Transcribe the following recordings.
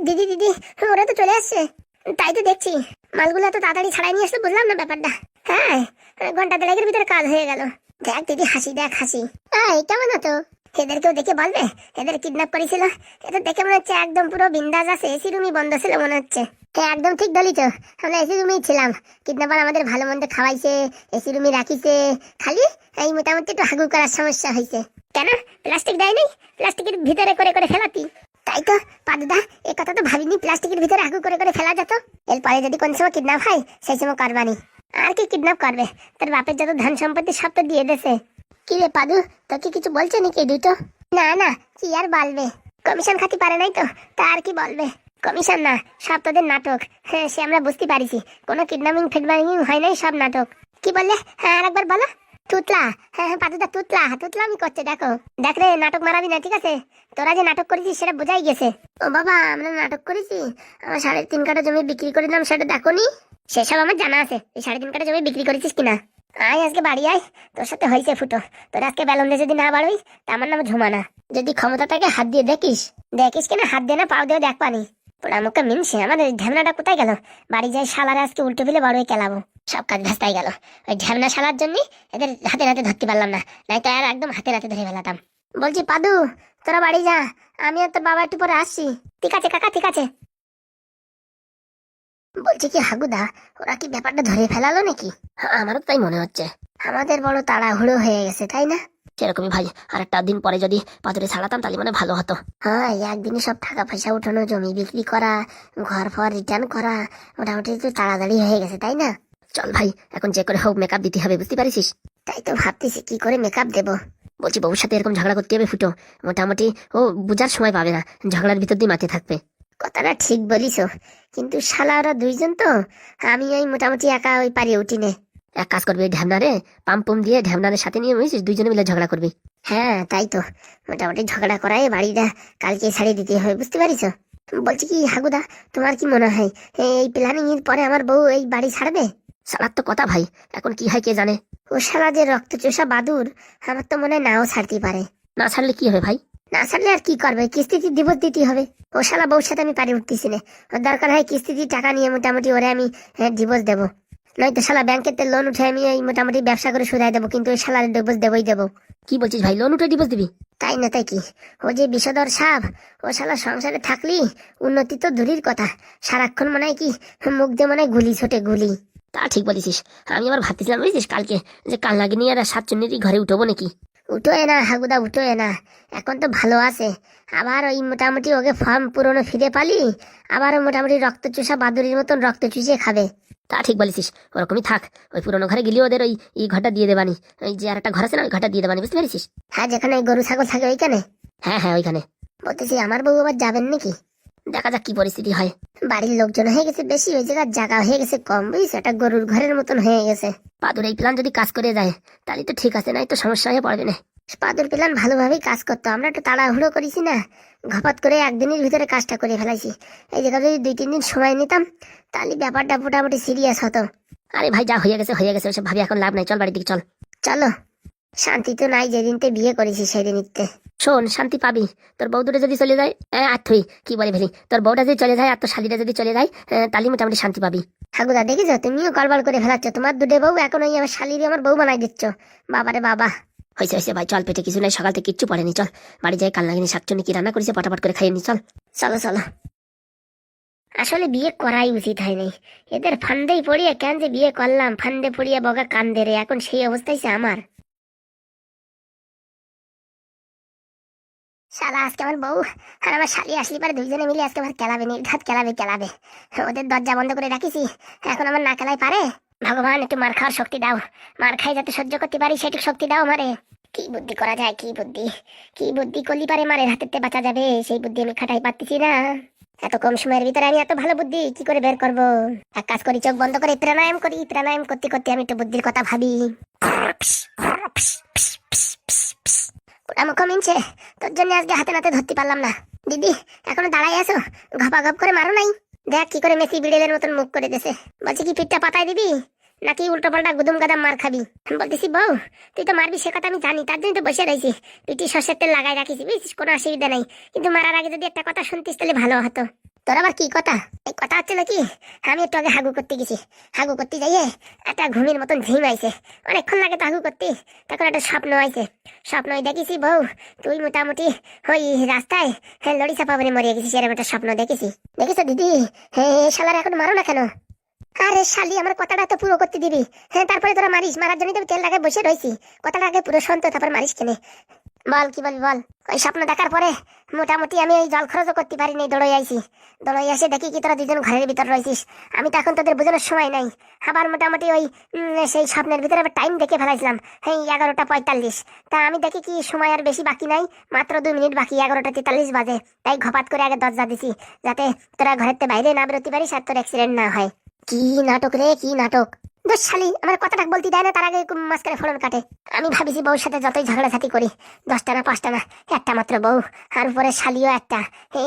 দিদি দিদি, ওরা তো চলে আসছে। তাই তো দেখছি, মালগুলো তো তাড়াতাড়ি ছাড়াই নিয়ে আসলে বুঝলাম না ব্যাপারটা। হ্যাঁ, ঘন্টা দেড়েকের ভিতরে কাজ হয়ে গেল। দেখ দিদি, হাসি দেখ হাসি। কেমন হতো, এদেরকেও দেখে বলবে এদের কিডন্যাপ করেছিল। এদের দেখে মনে হচ্ছে একদম পুরো বিন্দাস আছে, এসি রুমই বন্ধ ছিল মনে হচ্ছে। হ্যাঁ একদম ঠিক বলি তো, আমরা এসি রুমেই ছিলাম। কিডন্যাপার আমাদের ভালো মন্দ খাওয়াইছে, এসি রুমে রাখিছে। খালি এই মোটামুটি একটু হাগু করার সমস্যা হয়েছে। কেন প্লাস্টিক দেয় নাই? প্লাস্টিকের ভিতরে করে করে ফেলাতি। তাই তো পাদুদা, এ কথা তো ভাবিনি, প্লাস্টিকের ভিতরে হাগু করে করে ফেলা যেত। এরপরে যদি কোন সময় কিডন্যাপ হয় সেই সময় করবানি। আর কি কিডন্যাপ করবে, তোর বাপের যত ধন সম্পত্তি সব তো দিয়ে দেছে। কি রে পাদু, তোকে কিছু বলছে নাকি দুটো? না না, কি আর বলবে, কমিশন খাতি পারে নাই তো, তা আর কি বলবে। কমিশন না, সব তোদের নাটক। হ্যাঁ সে আমরা বুঝতে পারিছি, কোনো কিডন্যাপিং ফিডন্যাপিং হয় নাই, সব নাটক। কি বললে? হ্যাঁ আর একবার বলো। তুতলা, হ্যাঁ হ্যাঁ পাদুদা, তুতলা তুতলা আমি করছে, দেখো দেখ রে, নাটক মারাবি না ঠিক আছে? তোরা যে নাটক করেছিস সেটা বোঝাই গেছে। ও বাবা, আমরা নাটক করেছি? আমার 3.5 কাঠা জমি বিক্রি করে দিলাম, সেটা দেখো নি? সেসব আমার জানা আছে, এই 3.5 কাঠা জমি বিক্রি করেছিস কিনা। আয় আজকে বাড়ি আয়, তোর সাথে হয়েছে ফুটো। তোর আজকে বেলুন দিয়ে যদি না বাড়বি তা আমার নাম ঝুমানা। যদি ক্ষমতা থাকে হাত দিয়ে দেখিস, দেখিস কিনা, হাত দিয়ে না পাও দিয়ে দেখ পানি। পোড়া মুখে মিনছে, আমাদের ঢ্যামনাটা কোথায় গেল? বাড়ি যাই, শালারে আজকে উল্টো ফেলে বড় খেলাবো। সব কাজ ভেস্তাই গেল ওই ঢ্যামনা শালার জন্য। এদের হাতে নাতে ধরতে পারলাম না, নাই তো আর একদম হাতে নাতে ধরে ফেলাতাম। বলছি পাদু, তোরা বাড়ি যা, আমি আর তোর বাবা একটু পরে আসছি। ঠিক আছে কাকা, ঠিক আছে। বলছি কি হাগুদা, ওরা কি ব্যাপারটা ধরে ফেলালো নাকি? আমারও তাই মনে হচ্ছে, আমাদের বড় তাড়াহুড়ো হয়ে গেছে তাই না? সেরকমই ভাই, আর একটা দিন পরে যদি পাথরে ছাড়াতাম তাহলে মানে ভালো হতো। হ্যাঁ একদিনে সব টাকা পয়সা উঠানো, জমি বিক্রি করা, ঘর ফর রিটার্ন করা, মোটামুটি তো তাড়াতাড়ি হয়ে গেছে তাই না? চল ভাই, এখন যে করে হোক মেকআপ দিতে হবে, বুঝতে পারিস? তাই তো ভাবতেছি কি করে মেকআপ দেবো। বলছি বউর সাথে এরকম ঝগড়া করতে হবে ফুটো, মোটামুটি ও বুঝার সময় পাবে না, ঝগড়ার ভিতর দিয়ে মাঠে থাকবে। কথাটা ঠিক বলিস, কিন্তু শালা ওরা দুইজন তো, আমি ওই মোটামুটি একা ওই পারি উঠিনে। এক কাজ করবি, ঢ্যামনারে পাম্প দিয়ে ঢ্যামনারের সাথে নিয়ে বুঝছিস, দুইজনে মিলে ঝগড়া করবি। হ্যাঁ তাই তো, মোটামুটি ঝগড়া করাই বাড়িটা কালকে ছাড়িয়ে দিতে হবে, বুঝতে পারিস? বলছি কি হাগুদা, তোমার কি মনে হয় এই প্ল্যানিং এর পরে আমার বউ এই বাড়ি ছাড়বে? শালার তো কথা ভাই, এখন কি হয় কে জানে। ও শালা যে রক্তচোষা বাদুর, আমার তো মনে হয় নাও ছাড়তে পারে। না ছাড়লে কি হবে ভাই? না ছাড়লে আর কি করবে, কিস্তিতে ডিভোর্স দিতে হবে। ও শালা বউর সাথে আমি পারি উঠতেছি না, ওর দরকার হয় কিস্তিতে টাকা নিয়ে মোটামুটি ওরে আমি ডিভোর্স দেবো। নয়তো শালা ব্যাংকের লোন উঠে আমি এই মোটামুটি ব্যবসা করে শুধাই দেবো, কিন্তু ওই শালার ডিভোর্স দেবই দেবো। কি বলছিস ভাই, লোন উঠে ডিভোর্স দিবি? তাই না তাই কি, ও যে বিষধর সাপ, ও শালা সংসারে থাকলি উন্নতি তো দূরের কথা, সারাক্ষণ মনে হয় কি মুখ দিয়ে মনে হয় গুলি ছোটে গুলি। তা ঠিক বলেছিস, আমি আবার ভাবতেছিলাম বুঝছিস কালকে যে কাল নাগিনী আর সাতচন্নিরই ঘরে উঠবো নাকি। উঠোয় না হাগুদা, উঠোয় না, এখন তো ভালো আছে। আবার ওই মোটামুটি ওকে ফর্ম পুরনো ফিরে পালি, আবারও মোটামুটি রক্ত চুষা বাদুড়ির মতন রক্ত চুষে খাবে। তা ঠিক বলেছিস, ওরকমই থাক, ওই পুরোনো ঘরে গেলে ওদের ওই এই ঘরটা দিয়ে দেবানি, ওই যে আর একটা ঘর আছে না ওই ঘরটা দিয়ে দেবানি, বুঝতে পারিস? হ্যাঁ যেখানে গরু ছাগল থাকে ওইখানে। হ্যাঁ হ্যাঁ ওইখানে। বলতেছি আমার বউ আবার যাবেন নাকি? দেখা যাক কি পরিস্থিতি হয়। বাড়ির লোকজন হয়ে গেছে বেশি, ওই জায়গার জায়গা হয়ে গেছে কম, বুঝিস, একটা গরুর ঘরের মতন হয়ে গেছে। পাদুর এই প্ল্যান যদি কাজ করে যায় তাহলে তো ঠিক আছে, নাই তো সমস্যা হয়ে পড়বে না। পাদুর প্ল্যান ভালোভাবেই কাজ করতো, আমরা একটু তাড়াহুড়ো করেছি না, ঘপাত করে একদিনের ভিতরে কাজটা করে ফেলাইছি। এই জায়গা যদি 2-3 দিন সময় নিতাম তাহলে ব্যাপারটা মোটামুটি সিরিয়াস হতো। আরে ভাই যা হয়ে গেছে হয়ে গেছে, ওসব ভাবি এখন লাভ নাই, চল বাড়ির দিকে চল। চলো, শান্তি তো নাই, যেদিনতে বিয়ে করেছি সেদিনতে। শোন, শান্তি পাবি, তোর বউ দুটো যদি চলে যায়, আর তুই কি বলে ফেলি, তোর বউটা যদি চলে যায় আর তোর শালিটা যদি চলে যায়, তাহলে মোটামুটি শান্তি পাবি। ঠাকুরদা দেখেছ, তুমিও গড়বড় করে ফেলাচ্ছ, তোমার দুটো বউ এখন ওই আমার শালিরে আমার বউ বানাই দিচ্ছ। বাবারে বাবা, হয়েছে হয়েছে ভাই, চল, পেটে কিছু নাই, সকাল থেকে কিচ্ছু পড়েনি, চল বাড়ি যাই, কাল নাগিনী শাকচুনি কি রান্না করেছে পটাপট করে খাইয়ে নি, চল। চলো চলো, আসলে বিয়ে করাই উচিত হয়নি, এদের ফান্দেই পড়িয়ে কেন যে বিয়ে করলাম, ফান্দে পড়িয়ে বগা কান্দে রে, এখন সেই অবস্থায় আমার। শালা আজকে আমার বউ আর আমার শালি আসলি পারে দুইজনে মিলে আজকে আমার খেলাবে, নির্ঘাত খেলাবে খেলাবে। ওদের দরজা বন্ধ করে রাখিছি, এখন আমার না খেলাই পারে। ভগবান একটু মার খাওয়ার শক্তি দাও, মার খাই যাতে সহ্য করতে পারি সেটুকু শক্তি দাও আমারে। কি বুদ্ধি করা যায়, কি বুদ্ধি, কি বুদ্ধি করলি পারে মারের হাতেতে বাঁচা যাবে, সেই বুদ্ধি আমি খাটাই পারতেছি না। এত কম সময়ের ভিতরে আমি এত ভালো বুদ্ধি কি করে বের করবো? এক কাজ করি, চোখ বন্ধ করে প্রাণায়াম করি, প্রাণায়াম করতে করতে আমি একটু বুদ্ধির কথা ভাবি। মুখ মিনছে, তোর জন্য আজকে হাতে নাতে ধরতে পারলাম না। দিদি এখনো দাঁড়াই আছো, ঘপা ঘপ করে মারো নাই? দেখ কি করে মেসি বিড়েলের মতন মুখ করে দেছে। বলছি কি পিঠটা পাতায় দিবি নাকি উল্টো পাল্টা গুদুম গাদাম মার খাবি? বলতেছি বউ তুই তো মারবি সে কথা আমি জানি, তার জন্য তো বসে রয়েছি, পিঠি সর্ষের তেল লাগাই রাখিস, বুঝছিস, কোনো অসুবিধা নাই, কিন্তু মারার আগে যদি একটা কথা শুনতিস তাহলে ভালো হতো। তোর আবার কি কথা? এই কথা হচ্ছে নাকি, আমি একটু আগে হাগু করতে গেছি। হাগু করতে যাইয়ে একটা ঘুমের মতন ঝিম আইছে। অনেকক্ষণ লাগে তো হাগু করতে। তখন একটা স্বপ্ন আইছে। স্বপ্ন দেখেছি বউ, তুই মোটামুটি ওই রাস্তায় লড়ি চাপা পরে মরিয়ে গেছিস, এরকম একটা স্বপ্ন দেখেছি। দেখেছো দিদি? হ্যাঁ, শালার এখন মারো না কেন? আরে শালি, আমার কথাটা তো পুরো করতে দিবি। হ্যাঁ, তারপরে তোরা মারিস। মারার জন্য তো তেল লাগায় বসে রয়েছি। কথাটা আগে পুরো শুনতো, তারপর মারিস কেনে? বল কি বলবি বল। ওই স্বপ্ন দেখার পরে মোটামুটি আমি ওই জল খরচও করতে পারিনি, দৌড়ে আইছি। দৌড়ে এসে দেখি কি তোরা দুজন ঘরের ভিতর রয়েছিস। আমি তো এখন তোদের বোঝানোর সময় নাই। আবার মোটামুটি ওই সেই স্বপ্নের ভিতরে আবার টাইম দেখে ফেলাইছিলাম। হ্যাঁ, 11টা 45। তা আমি দেখি কি সময় আর বেশি বাকি নাই, মাত্র 2 মিনিট বাকি, 11টা 43 বাজে। তাই ঘপাত করে আগে দরজা দিছি, যাতে তোরা ঘরের বাইরে না বেরোতে পারিস আর তোর অ্যাক্সিডেন্ট না হয়। কি নাটক রে, কি নাটক! দোষ শালি, আমার কথাটা বলতে দেয় না, তার আগে মাঝখানে ফোড়ন কাটে। আমি ভাবিছি বউর সাথে যতই ঝগড়াঝাটি করি, 10টা না 5টা না, একটা মাত্র বউ, আর উপরে শালিও একটা।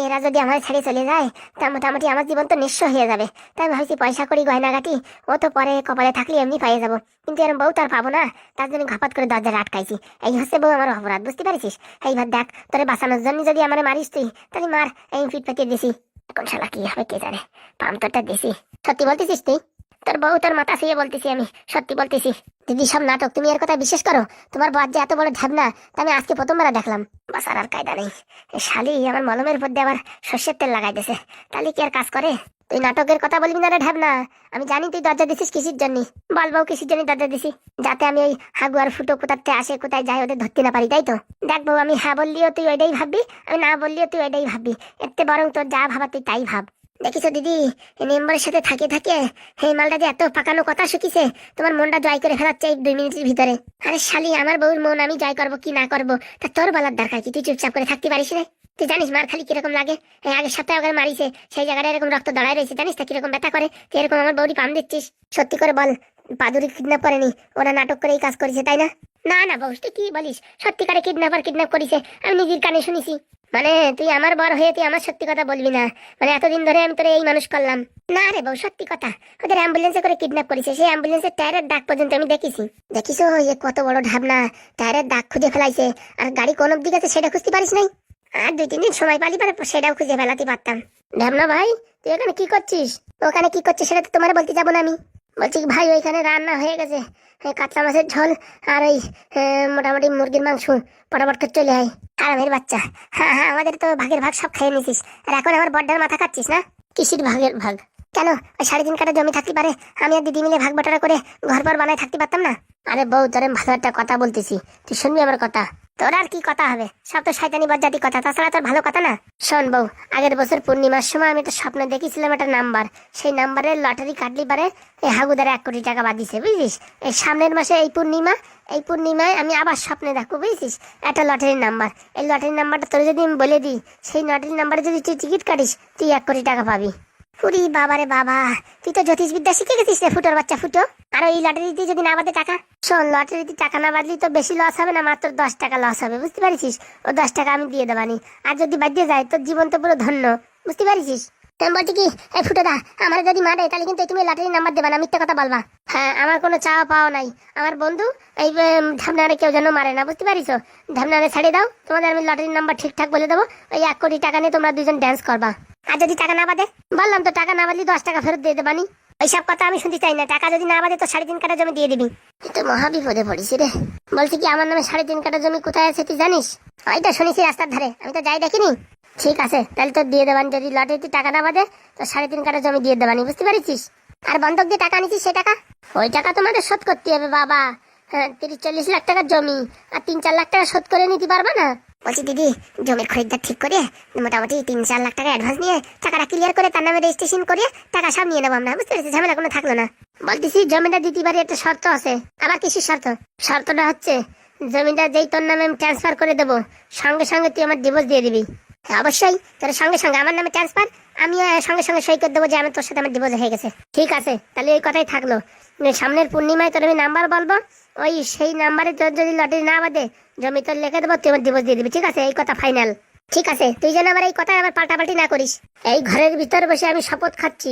এরা যদি আমার ছেড়ে চলে যায়, তা মোটামুটি আমার জীবন তো নিঃস্ব হয়ে যাবে। তাই ভাবছি পয়সা করি, গয়নাগাটি ও তো পরে কপালে থাকলে এমনি পেয়ে যাবো, কিন্তু এরকম বউ তো আর পাবো না। তার জন্য ঘপাত করে দরজাটা আটকাইছি। এই হচ্ছে বউ আমার অপরাধ, বুঝতে পারিস? এইবার দেখ, তোরে বাঁচানোর জন্য যদি আমার মারিস তুই, তাহলে মার। এই ফিট পেটিয়ে দিছি, এখন শালা কি হবে কে জানে। পাম্পটা দিছি। সত্যি বলতেছিস তুই? তোর বউ তোর মাথা ছুঁয়ে বলতেছি, আমি সত্যি বলতেছি। দিদি, সব নাটক, তুমি এর কথা বিশ্বাস করো? তোমার বাদ যে এত বড় ঢ্যাবনা, তা আমি আজকে প্রথমবার দেখলাম। বাসার আর কায়দা নেই। এই শালি আমার মলমের মধ্যে আবার সর্ষের তেল লাগাই দিছে, তাহলে কি আর কাজ করে? তুই নাটকের কথা বলবি না রে ঢ্যাবনা। আমি জানি তুই দরজা দিছিস কিসের জন্য। বল বউ, কিসের জন্য দরজা দিছি? যাতে আমি ওই হাগু আর ফুটো কোথাতে আসে কোথায় যায় ওদের ধরতে না পারি, তাই তো? দেখ বউ, আমি হ্যাঁ বললিও তুই ওইটাই ভাববি, আমি না বললিও তুই ওইটাই ভাববি। এতে বরং তোর যা ভাবা তুই তাই ভাব। দেখিস দিদি, এই মেম্বারের সাথে থাকে থাকে এই মালটা যে এত পাকানো কথা শিখিছে, তোমার মনটা জয় করে ফেলাচ্ছে এই 2 মিনিটের ভিতরে। আরে শালি, আমার বউর মন আমি জয় করবো কি না করবো তা তোর বলার দরকার কি? তুই চুপচাপ করে থাকতে পারিস না? তুই জানিস মার খালি কিরকম লাগে? এই আগের সপ্তাহে ওখানে মারিছে, সেই জায়গাটা এরকম রক্ত দাঁড়ায় রয়েছে, জানিস তা কিরকম ব্যথা করে? তুই এরকম আমার বউরি পাম দিচ্ছিস? সত্যি করে বল, পাদুরি কিডন্যাপ করেনি, ওরা নাটক করে এই কাজ করেছে, তাই না? না না বউ, তুই কি বলিস? সত্যিকারে কিডন্যাপ করেছে, আমি নিজের কানে শুনেছি। মানে তুই আমার বর হয়ে তুই আমার সত্যি কথা বলবি না? মানে এতদিন ধরে আমি তোরে এই মানুষ করলাম। না রে বউ, সত্যি কথা। ওদের অ্যাম্বুলেন্সে করে কিডন্যাপ করেছে, সেই অ্যাম্বুলেন্সের টায়ারের দাগ পর্যন্ত আমি দেখেছি। দেখিস কত বড় ঢাবনা, টায়ারের দাগ খুঁজে ফেলাইছে। আর গাড়ি কোন অব্দি গেছে সেটা খুঁজতে পারিস নাই? আর 2-3 দিন সময় পালি পারে সেটাও খুঁজে ফেলাতে পারতাম। ঢাবনা ভাই, তুই এখানে কি করছিস? ওখানে কি করছিস সেটা তো তোমার বলতে যাবো না আমি। বলছি ভাই, ওইখানে রান্না হয়ে গেছে, কাতলা মাছের ঝোল আর ওই মোটামুটি মুরগির মাংস। পটাপট করে চলে আয়। আরামের বাচ্চা। হ্যাঁ হ্যাঁ, আমাদের তো ভাগের ভাগ সব খেয়ে নিছিস, আর এখন আমার বড্ডার মাথা খাচ্ছিস না? কিসির ভাগের ভাগ? কেন, ওই 3.5 কাঠা জমি থাকতে পারে, আমি আর দিদি মিলে ভাগ বাটারা করে ঘর পর বানায় থাকতে পারতাম না? আরে বউ, তোর আমি ভালো একটা কথা বলতেছি, তুই শুনবি আমার কথা? তোর আর কি কথা হবে, সব তো শয়তানি বজ্জাতি কথা, তাছাড়া তোর ভালো কথা না। শোন বউ, আগের বছর পূর্ণিমার সময় আমি একটা স্বপ্ন দেখেছিলাম, একটা নাম্বার, সেই নাম্বারের লটারি কাটলি পারে এই হাগুদারে 1 কোটি টাকা বাদিছে, বুঝলিস? এই সামনের মাসে এই পূর্ণিমায় আমি আবার স্বপ্নে দেখবো, বুঝছিস? একটা লটারির নাম্বার, এই লটারির নাম্বারটা তোর যদি আমি বলে দিই, সেই লটারির নাম্বারে যদি তুই টিকিট কাটিস, তুই 1 কোটি টাকা পাবি। পুরি বাবা রে বাবা, তুই তো জ্যোতিষবিদ্যা শিখে গেছিস রে ফুটোর বাচ্চা ফুটো। আর ওই লটারিতে যদি না বাদে টাকা, শোন, লটারিতে টাকা না বাদলি তো বেশি লস হবে না, মাত্র 10 টাকা লস হবে, বুঝতে পারিস? ও 10 টাকা আমি দিয়ে দেবানি, আর যদি বাদ দিয়ে যায় তোর জীবন তো পুরো ধন্য, বুঝতে পারিস? তুমি বলছি কি, এই ফুটো দা, আমার যদি মারে তাহলে কিন্তু তুমি লটারির নাম্বার দেবা না, মিথ্যে কথা বলবা। হ্যাঁ, আমার কোনো চাওয়া পাওয়া নাই। আমার বন্ধু এই ঢামনারে কেউ যেন মারে না, বুঝতে পারিস? ঢামনারে ছেড়ে দাও, তোমাদের আমি লটারির নাম্বার ঠিকঠাক বলে দেবো। ওই 1 কোটি টাকা নিয়ে তোমরা দুজন ড্যান্স করবা। আর যদি টাকা না বাদে, বললাম তো টাকা না বাদলি 10 টাকা ফেরত দিয়ে দেবানি। ওইসব কথা আমি শুনতে চাই না। টাকা যদি না বাদে তো 3.5 কাঠা জমি দিয়ে দিবি। তো মহা বিপদে পড়িস রে। বলছি কি, আমার নামে 3.5 কাঠা জমি কোথায় আছে তুই জানিস? ওইটা শুনেছি রাস্তার ধারে, আমি তো যাই দেখিনি। ঠিক আছে, তাহলে তো দিয়ে দেবানি, যদি লটারিতে টাকা না বাদে তো 3.5 কাঠা জমি দিয়ে দেবানি, বুঝতে পারিস? আর বন্ধক দিয়ে টাকা নিচ্ছিস, সে টাকা, ওই টাকা তোমাদের শোধ করতে হবে বাবা। হ্যাঁ, 30-40 লাখ টাকার জমি, আর 3-4 লাখ টাকা শোধ করে নিতে পারবে না? বলছি দিদি, জমির খরিদ্দার ঠিক করে মোটামুটি 3-4 লাখ টাকা অ্যাডভান্স নিয়ে টাকাটা ক্লিয়ার করে তার নামে রেজিস্ট্রেশন করে টাকা সব নিয়ে নেবো আমরা, বুঝতে পেরেছি? ঝামেলা কোনো থাকলো না। বলতেছি জমিটা দিতে পারি, একটা শর্ত আছে। আবার কিসের শর্ত? শর্তটা হচ্ছে জমিটা যেই তোর নামে আমি ট্রান্সফার করে দেবো, সঙ্গে সঙ্গে তুই আমার ডিভোর্স দিয়ে দিবি। হ্যাঁ অবশ্যই, তোর সঙ্গে সঙ্গে আমার নামে ট্রান্সফার, আমি সঙ্গে সঙ্গে সই করে দেবো যে আমি তোর সাথে আমার ডিভোর্স হয়ে গেছে। ঠিক আছে, তাহলে এই কথাই থাকলো। সামনের পূর্ণিমায় তোর আমি নাম্বার বলবো, ওই সেই নাম্বারে তোর যদি লটারি না বাদে জমি তোর লিখে দেবো, তুই আমার ডিভোর্স দিয়ে দিবি, ঠিক আছে? এই কথা ফাইনাল। ঠিক আছে, তুই যেন আমার এই কথা আবার পাল্টাপাল্টি না করিস। এই ঘরের ভিতরে বসে আমি শপথ খাচ্ছি,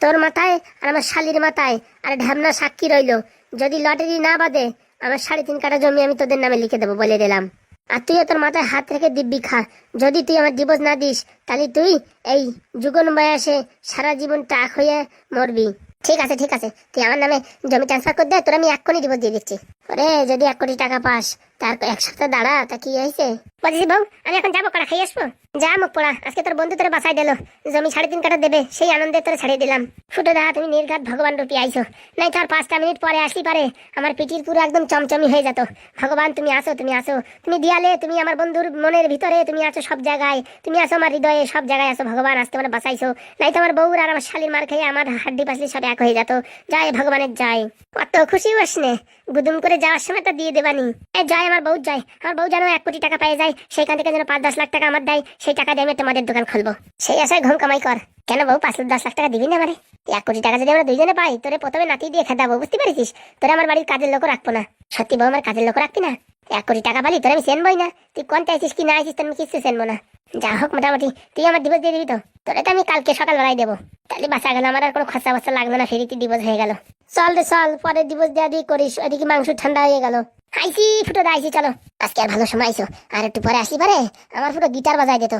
তোর মাথায় আর আমার শালির মাথায় আর ঢ্যামনা সাক্ষী রইলো, যদি লটারি না বাদে আমার 3.5 কাঠা জমি আমি তোদের নামে লিখে দেবো, বলে দিলাম। আর তুইও তোর মাথায় হাত রেখে দিব্যি খা। যদি তুই আমার ডিভোর্স না দিস তাহলে তুই এই যুগন বয়সে সারা জীবন টাক হয়ে মরবি। ঠিক আছে ঠিক আছে, তুই আমার নামে জমি ট্রান্সফার করে দে, তোর আমি এক্ষুনি ডিভোর্স দিয়ে দিচ্ছি। ওরে যদি 1 কোটি টাকা পাস তার 1 সপ্তাহ দাঁড়া, তা কি হয়েছে? বলছি বউ আমি এখন যাবো, কড়া খাই আসবো। যা মুখ পোড়া, আজকে তোর বন্ধু তোরে বাঁচাই দিল, জমি 3.5 কাঠা দেবে, সেই আনন্দে তোরে ছাড়িয়ে দিলাম। ফুটো দা তুমি নির্ঘাত ভগবান রূপী আইছো, নাই তার 5টা মিনিট পরে আসলি পারে আমার পিঠির পুরো একদম চমচমি হয়ে যেত। ভগবান তুমি আসো, তুমি আসো, তুমি দিয়ালে, তুমি আমার বন্ধুর মনের ভিতরে, তুমি আছো সব জায়গায়, তুমি আছো আমার হৃদয়ে, সব জায়গায় আছো। ভগবান আসতে মানে বাঁচাইছো, নাই তো আমার বউর আর আমার শালির মার খেয়ে আমার হাড্ডি পাসলি সব এক হয়ে যেত। জয় ভগবানের জয়। কত খুশি হস নে, গুদুম করে যাওয়ার সময় তো দিয়ে দেবানি। জয় আমার বউ জয়, আমার বউ যেন 1 কোটি টাকা পেয়ে যায়, সেখান থেকে যেন 5-10 লাখ টাকা আমার দেয়, সেই টাকা দিয়ে আমি তোমাদের দোকান খুলবো। সেই আশায় ঘুম কামাই কর। কেন বউ 5-10 লাখ টাকা দিবি না মানে? 1 কোটি টাকা যদি আমরা দুইজনে পাই, তোরে প্রথমে নাতি দিয়ে খেদাবো, বুঝতে পারিস? তোরে আমার বাড়ির কাজের লোক রাখবো না। সত্যি বউ আমার কাজের লোক রাখবি না? 1 কোটি টাকা পালি তোরে আমি চেনবই না, তুই কোনটা আইছিস কি না আইছিস তোর আমি কিছু চেনবো না। যা হোক মোটামুটি তুই আমার ডিভোর্স দিয়ে দিবি তো? তোরে তো আমি কালকে সকালবেলায় দেবো, তাহলে বাঁচা গেল, আমার আর কোনো খরচা বস্তা লাগলো না, ফেরিতে ডিভোর্স হয়ে গেল। চল রে চল, পরে ডিভোর্স দেওয়া দিয়ে করিস, ওইদিকে মাংস ঠান্ডা হয়ে গেল। আইসি ফুটো দা আইসি, চলো আজকে আর ভালো সময় আইসো, আর একটু পরে আসি পারে আমার ফুটো গিটার বাজাই দিত।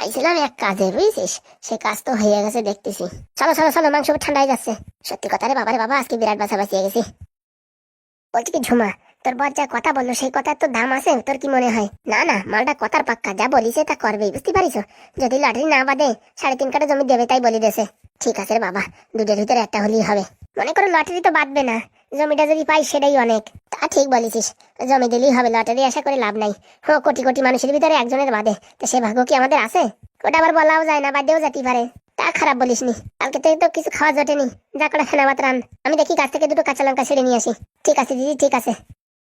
আইছিলাম এক কাজে বুঝছিস, সে কাজ তো হয়ে গেছে দেখতেছি। চলো চলো চলো, মাংস ঠান্ডা হয়ে যাচ্ছে। সত্যি কথা রে বাবারে বাবা, আজকে বিরাট বাসা বাঁচিয়ে গেছি। বলছি কি ঝুমা, তোর বর যা কথা বললো সেই কথার তো দাম আছে, তোর কি মনে হয়? না না, মালটা কথার পাক্কা, যা বলিছে তা করবেই, বুঝতে পারিস? যদি লটারি না বাদে 3.5 কাঠা জমি দেবে তাই বলি দেছে। ঠিক আছে রে বাবা, দুটোর ভিতরে একটা হলেই হবে। মনে করো লটারি তো বাদবে না, জমিটা যদি পাই সেটাই অনেক। তা ঠিক বলেছিস, জমি দিলেই হবে, লটারি আশা করে লাভ নাই। কোটি কোটি মানুষের ভিতরে একজনের বাদে, তো সে ভাগ্য কি আমাদের আছে? ওটা আবার বলাও যায় না, বাদেও যেতে পারে। তা খারাপ বলিসনি, কালকে তো কিছু খাওয়া জটেনি, যা করে ফেনা ভাত রান। আমি দেখি গাছ থেকে 2টো কাঁচা লঙ্কা ছিঁড়ে নিয়ে আসি। ঠিক আছে দিদি, ঠিক আছে।